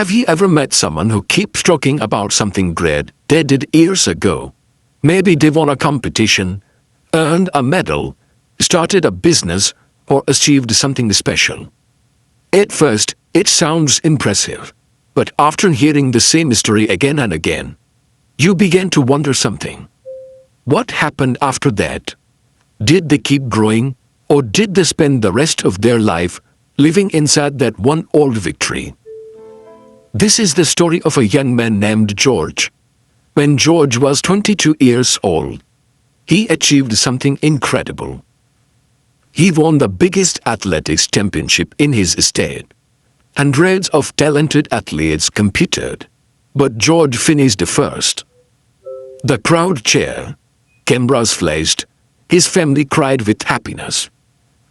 Have you ever met someone who keeps talking about something great they did years ago? Maybe they won a competition, earned a medal, started a business, or achieved something special. At first, it sounds impressive, but after hearing the same story again and again, you begin to wonder something. What happened after that? Did they keep growing, or did they spend the rest of their life living inside that one old victory? This is the story of a young man named George. When George was 22 years old, he achieved something incredible. He won the biggest athletics championship in his state. Hundreds of talented athletes competed, but George finished first. The crowd cheered, cameras flashed, his family cried with happiness.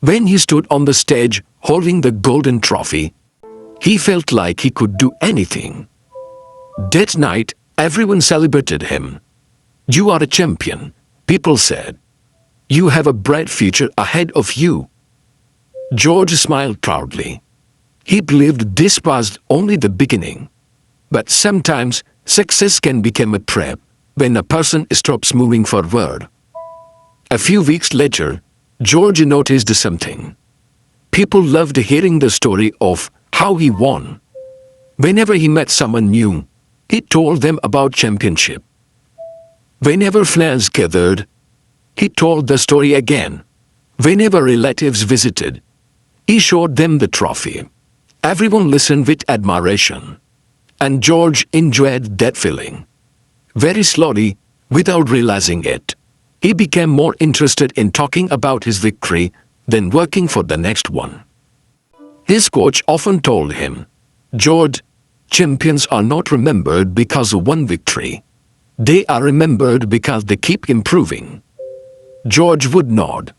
When he stood on the stage holding the golden trophy, he felt like he could do anything. That night, everyone celebrated him. "You are a champion," people said. "You have a bright future ahead of you." George smiled proudly. He believed this was only the beginning. But sometimes success can become a trap when a person stops moving forward. A few weeks later, George noticed something. People loved hearing the story of how he won. Whenever he met someone new, he told them about championship. Whenever friends gathered, he told the story again. Whenever relatives visited, he showed them the trophy. Everyone listened with admiration, and George enjoyed that feeling. Very slowly, without realizing it, he became more interested in talking about his victory than working for the next one. His coach often told him, "George, champions are not remembered because of one victory. They are remembered because they keep improving." George would nod.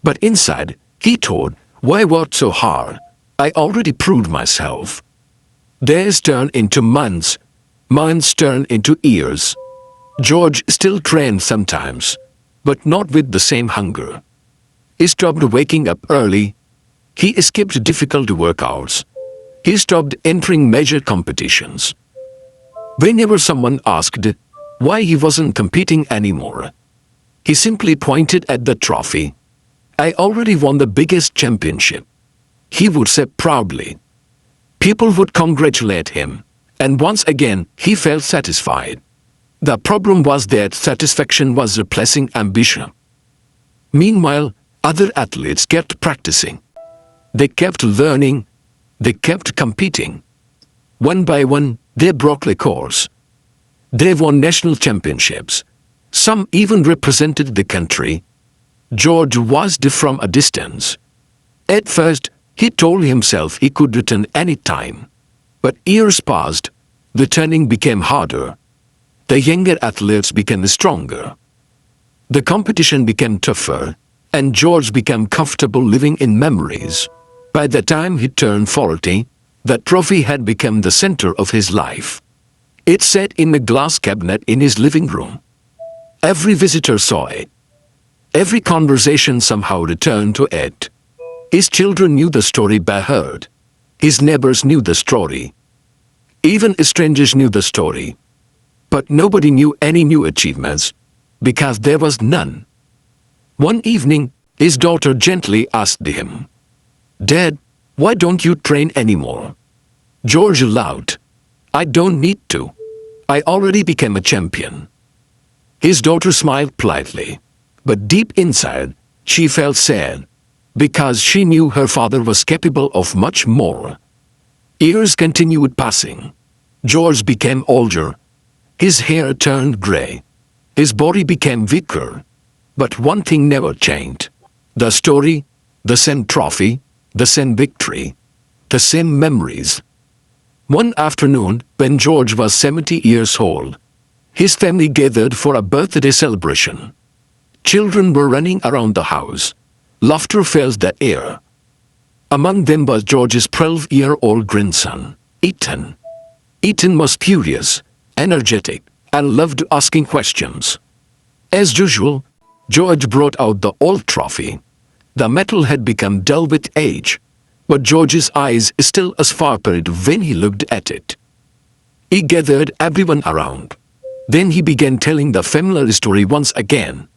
But inside, he thought, "Why work so hard? I already proved myself." Days turned into months. Months turned into years. George still trained sometimes, but not with the same hunger. He stopped waking up early. He skipped difficult workouts. He stopped entering major competitions. Whenever someone asked why he wasn't competing anymore, he simply pointed at the trophy. "I already won the biggest championship," he would say proudly. People would congratulate him, and once again he felt satisfied. The problem was that satisfaction was replacing ambition. Meanwhile, other athletes kept practicing. They kept learning. They kept competing. One by one, they broke records. They won national championships. Some even represented the country. George watched from a distance. At first, he told himself he could return any time. But years passed. Returning became harder. The younger athletes became stronger. The competition became tougher, and George became comfortable living in memories. By the time he turned 40, the trophy had become the center of his life. It sat in a glass cabinet in his living room. Every visitor saw it. Every conversation somehow returned to it. His children knew the story by heart. His neighbors knew the story. Even strangers knew the story. But nobody knew any new achievements, because there was none. One evening, his daughter gently asked him, "Dad, why don't you train anymore?" George laughed. "I don't need to. I already became a champion." His daughter smiled politely, but deep inside, she felt sad, because she knew her father was capable of much more. Years continued passing. George became older. His hair turned gray. His body became weaker. But one thing never changed. The story, the same trophy, the same victory, the same memories. One afternoon, when George was 70 years old, his family gathered for a birthday celebration. Children were running around the house. Laughter filled the air. Among them was George's 12-year-old grandson, Ethan. Ethan was curious, energetic, and loved asking questions. As usual, George brought out the old trophy. The metal had become dull with age, but George's eyes still sparkled when he looked at it. He gathered everyone around. Then he began telling the familiar story once again.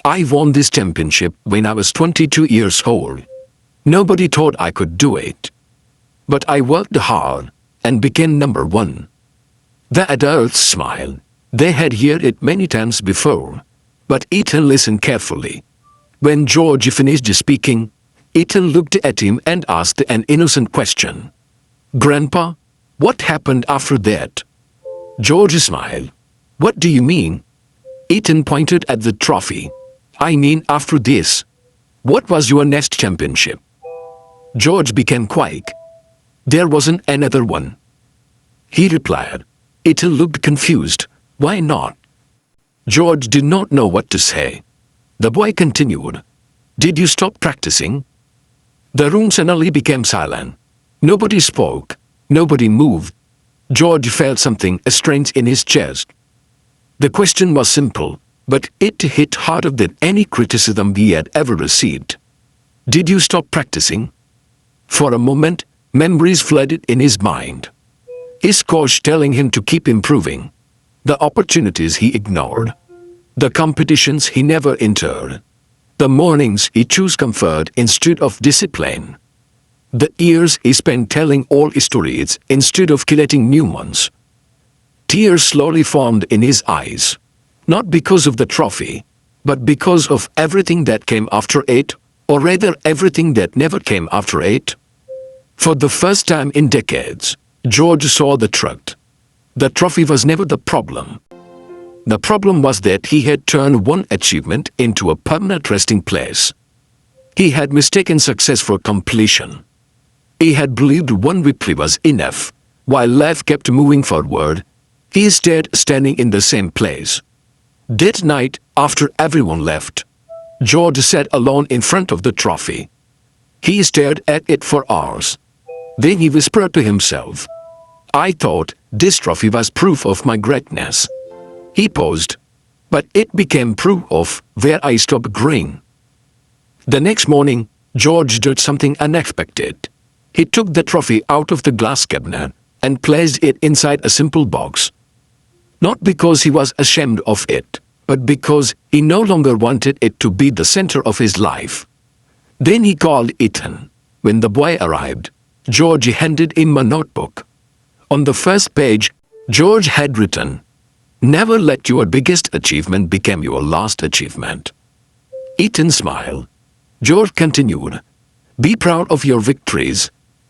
I won this championship when I was 22 years old. Nobody thought I could do it. But I worked hard and became number one. The adults smiled. They had heard it many times before. But Ethan listened carefully. When George finished speaking, Ethan looked at him and asked an innocent question. Grandpa, what happened after that? George smiled. What do you mean? Ethan pointed at the trophy. I mean after this. What was your next championship? George became quiet. There wasn't another one. He replied. Ethan looked confused. Why not? George did not know what to say. The boy continued. Did you stop practicing? The room suddenly became silent. Nobody spoke. Nobody moved. George felt something strange in his chest. The question was simple, but it hit harder than any criticism he had ever received. Did you stop practicing? For a moment, memories flooded in his mind. His coach telling him to keep improving. The opportunities he ignored. The competitions he never entered. The mornings he chose comfort instead of discipline. The years he spent telling old stories instead of creating new ones. Tears slowly formed in his eyes, not because of the trophy, but because of everything that came after it, or rather everything that never came after it. For the first time in decades, George saw the truth. The trophy was never the problem. The problem was that he had turned one achievement into a permanent resting place. He had mistaken success for completion. He had believed one victory was enough. While life kept moving forward, he stayed standing in the same place. That night, after everyone left, George sat alone in front of the trophy. He stared at it for hours. Then he whispered to himself, I thought this trophy was proof of my greatness. He paused, but it became proof of where I stopped growing. The next morning, George did something unexpected. He took the trophy out of the glass cabinet and placed it inside a simple box. Not because he was ashamed of it, but because he no longer wanted it to be the center of his life. Then he called Ethan. When the boy arrived, George handed him a notebook. On the first page, George had written, Never let your biggest achievement become your last achievement. Ethan smiled. George continued, Be proud of your victories.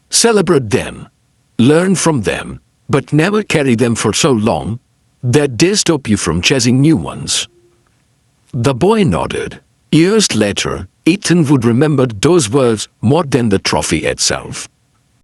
Celebrate them. Learn from them, but never carry them for so long that they stop you from chasing new ones. The boy nodded. Years later, Ethan would remember those words more than the trophy itself.